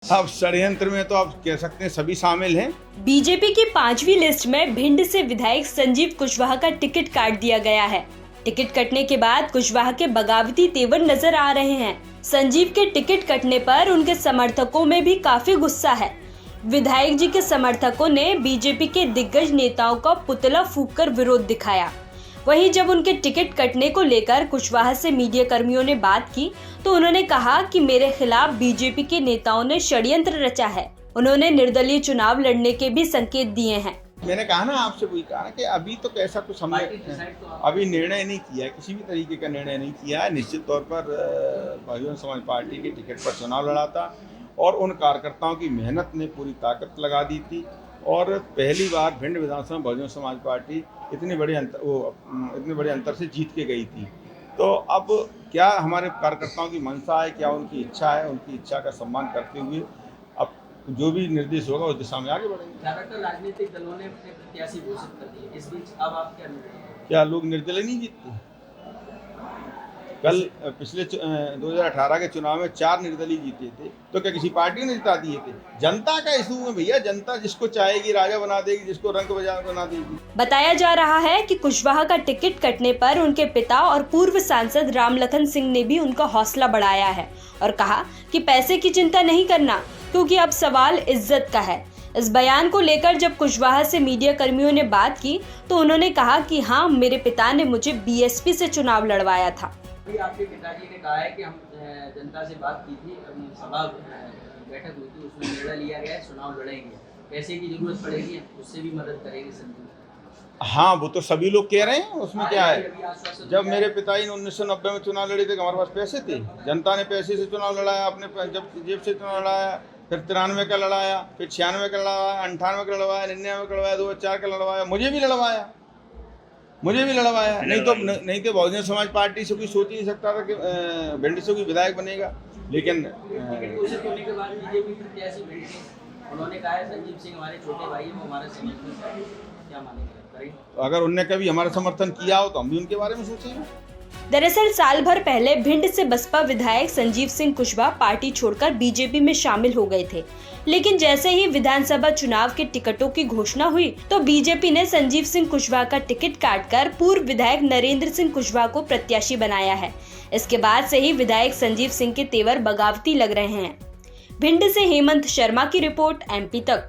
अब षड्यंत्र में तो आप कह सकते हैं सभी शामिल हैं। बीजेपी की 5वीं लिस्ट में भिंड से विधायक संजीव कुशवाहा का टिकट काट दिया गया है। टिकट कटने के बाद कुशवाहा के बगावती तेवर नजर आ रहे हैं। संजीव के टिकट कटने पर उनके समर्थकों में भी काफी गुस्सा है। विधायक जी के समर्थकों ने बीजेपी के दिग्गज नेताओं का पुतला फूंककर विरोध दिखाया। वहीं जब उनके टिकट कटने को लेकर कुशवाहा से मीडिया कर्मियों ने बात की तो उन्होंने कहा कि मेरे खिलाफ बीजेपी के नेताओं ने षड्यंत्र रचा है। उन्होंने निर्दलीय चुनाव लड़ने के भी संकेत दिए हैं। मैंने कहा ना आपसे, वही कहा ना कि अभी तो कैसा कुछ हमने अभी निर्णय नहीं किया है, किसी भी तरीके का निर्णय नहीं किया है। निश्चित तौर पर बहुजन समाज पार्टी के टिकट पर चुनाव लड़ा था और उन कार्यकर्ताओं की मेहनत ने पूरी ताकत लगा दी थी और पहली बार भिंड विधानसभा में बहुजन समाज पार्टी इतने बड़े अंतर से जीत के गई थी। तो अब क्या हमारे कार्यकर्ताओं की मंशा है, क्या उनकी इच्छा है, उनकी इच्छा का सम्मान करते हुए अब जो भी निर्देश होगा उस दिशा में आगे बढ़ेंगे। ज्यादातर राजनीतिक दलों ने अपने प्रत्याशी घोषित कर दिए, इस बीच अब आप क्या निर्णय? क्या लोग निर्दलीय नहीं जीतते? कल पिछले 2018 के चुनाव में 4 निर्दलीय जीते थे, तो क्या किसी पार्टी ने जिता दिए थे? जनता का इशू है भैया, जनता जिसको चाहेगी राजा बना देगी, जिसको रंग बना देगी। बताया जा रहा है कि कुशवाहा का टिकट कटने पर उनके पिता और पूर्व सांसद रामलखन सिंह ने भी उनका हौसला बढ़ाया है और कहा कि पैसे की चिंता नहीं करना, क्योंकि अब सवाल इज्जत का है। इस बयान को लेकर जब कुशवाहा से मीडिया कर्मियों ने बात की तो उन्होंने कहा कि हाँ, मेरे पिता ने मुझे बीएसपी से चुनाव लड़वाया था। आपके पिताजी ने कहा है कि हम जनता से बात की थी, अभी सभा बैठक हुई थी, उसमें निर्णय लिया गया है चुनाव लड़ेंगे, पैसे की जरूरत पड़ेगी उससे भी मदद करेंगे संजीव। हाँ, वो तो सभी लोग कह रहे हैं, उसमें क्या है। जब मेरे पिताजी ने 1990 में चुनाव लड़े थे, हमारे पास पैसे थे, जनता ने पैसे से चुनाव लड़ाया, अपने जब जेब से चुनाव लड़ाया, फिर 93 का लड़ाया, फिर 96 का लड़ाया, 98 का लड़वाया, 99 का लड़वाया, 2004 का लड़वाया, मुझे भी लड़वाया। नहीं तो बहुजन समाज पार्टी से कोई सोच ही नहीं सकता था कि भिंड से कोई विधायक बनेगा। लेकिन घोषित होने के बाद बीजेपी प्रत्याशी भिंड के उन्होंने कहा है संजीव सिंह हमारे छोटे भाई हैं, वो हमारा समर्थन करें, क्या मानेंगे? अगर उनने कभी हमारा समर्थन किया हो तो हम भी उनके बारे में सोचेंगे। दरअसल साल भर पहले भिंड से बसपा विधायक संजीव सिंह कुशवाहा पार्टी छोड़कर बीजेपी में शामिल हो गए थे, लेकिन जैसे ही विधानसभा चुनाव के टिकटों की घोषणा हुई तो बीजेपी ने संजीव सिंह कुशवाहा का टिकट काटकर पूर्व विधायक नरेंद्र सिंह कुशवाहा को प्रत्याशी बनाया है। इसके बाद से ही विधायक संजीव सिंह के तेवर बगावती लग रहे हैं। भिंड से हेमंत शर्मा की रिपोर्ट, MP तक।